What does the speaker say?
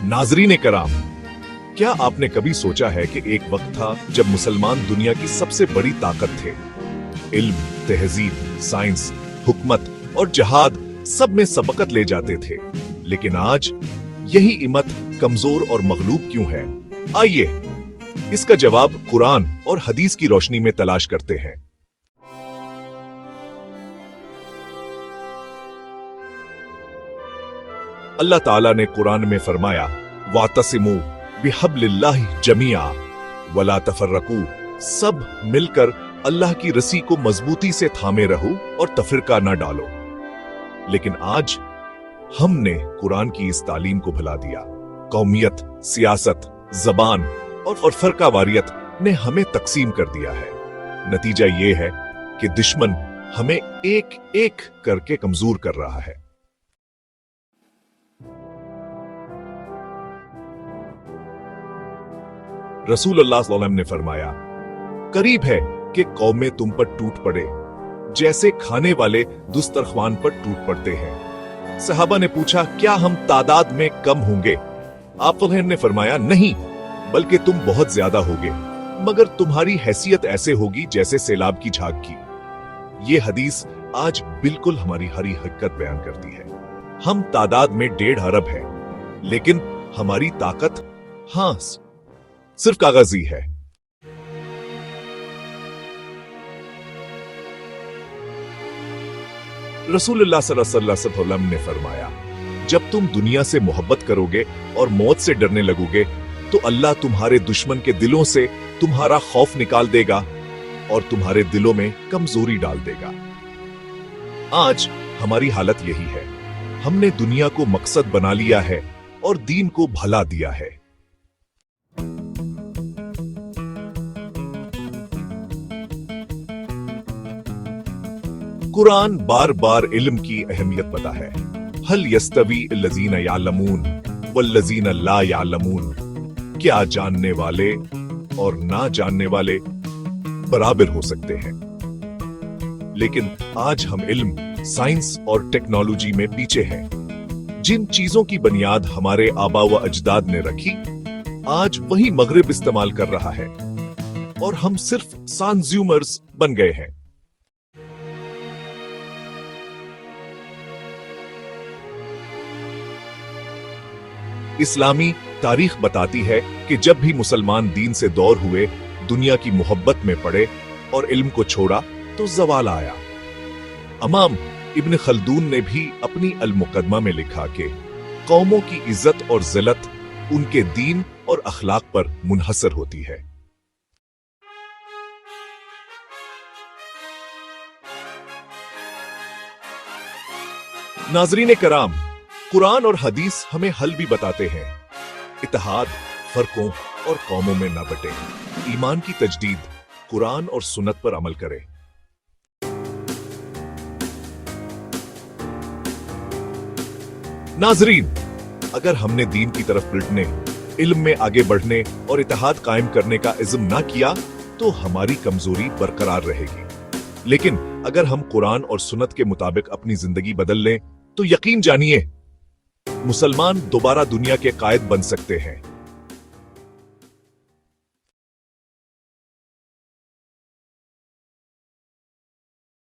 नाजरीन कराम, क्या आपने कभी सोचा है कि एक वक्त था जब मुसलमान दुनिया की सबसे बड़ी ताकत थे। इल्म, तहजीब, साइंस, हुकमत और जहाद सब में सबकत ले जाते थे। लेकिन आज यही हिम्मत कमजोर और मगलूब क्यों है? आइए इसका जवाब कुरान और हदीस की रोशनी में तलाश करते हैं। अल्लाह ताला ने कुरान में फरमाया, वातसिमू बिहब्लिल्लाहि जमीआ वला तफर्रकू, सब मिलकर अल्लाह की रस्सी को मजबूती से थामे रहो और तफरका न डालो। लेकिन आज हमने कुरान की इस तालीम को भुला दिया। कौमियत, सियासत, जबान और फरकावारियत ने हमें तकसीम कर दिया है। नतीजा ये है कि दुश्मन हमें एक एक करके कमजोर कर रहा है। रसूलुल्लाह सल्लल्लाहु अलैहि वसल्लम ने फरमाया, करीब है कि कौमें तुम पर टूट पड़े जैसे खाने वाले दुस्तरख्वान पर टूट पड़ते हैं। सहाबा ने पूछा, क्या हम तादाद में कम होंगे? आप ने फरमाया, नहीं, बल्कि तुम बहुत ज्यादा होगे, मगर तुम्हारी हैसियत ऐसे होगी जैसे सैलाब की झाग की। ये हदीस आज बिल्कुल हमारी हरी हकीकत बयान करती है। हम तादाद में 1.5 अरब हैं, लेकिन हमारी ताकत सिर्फ कागजी है। रसूलुल्लाह सल्लल्लाहु अलैहि वसल्लम ने फरमाया, जब तुम दुनिया से मोहब्बत करोगे और मौत से डरने लगोगे तो अल्लाह तुम्हारे दुश्मन के दिलों से तुम्हारा खौफ निकाल देगा और तुम्हारे दिलों में कमजोरी डाल देगा। आज हमारी हालत यही है। हमने दुनिया को मकसद बना लिया है और दीन को भला दिया है। कुरान बार बार इल्म की अहमियत पता है। हल यस्तवी लजीना यालमून वल्लजीना ला यालमून, क्या जानने वाले और ना जानने वाले बराबर हो सकते हैं? लेकिन आज हम इल्म, साइंस और टेक्नोलॉजी में पीछे हैं। जिन चीजों की बुनियाद हमारे आबा व अजदाद ने रखी, आज वही मगरिब इस्तेमाल कर रहा है और हम सिर्फ कंज्यूमर्स बन गए हैं। इस्लामी तारीख बताती है कि जब भी मुसलमान दीन से दूर हुए, दुनिया की मोहब्बत में पड़े और इल्म को छोड़ा तो ज़वाल आया। इमाम इब्न खल्दून ने भी अपनी अल मुकदमा में लिखा कि कौमों की इज्जत और जिल्लत उनके दीन और अखलाक पर मुनहसर होती है। नाजरीन कराम, कुरान और हदीस हमें हल भी बताते हैं। इत्तेहाद, फर्कों और कौमों में न बटे, ईमान की तजदीद, कुरान और सुन्नत पर अमल करें। नाजरीन, अगर हमने दीन की तरफ पलटने, इल्म में आगे बढ़ने और इत्तेहाद कायम करने का इज़्म ना किया तो हमारी कमजोरी बरकरार रहेगी। लेकिन अगर हम कुरान और सुन्नत के मुताबिक अपनी जिंदगी बदल लें तो यकीन जानिए, मुसलमान दोबारा दुनिया के कायद बन सकते हैं।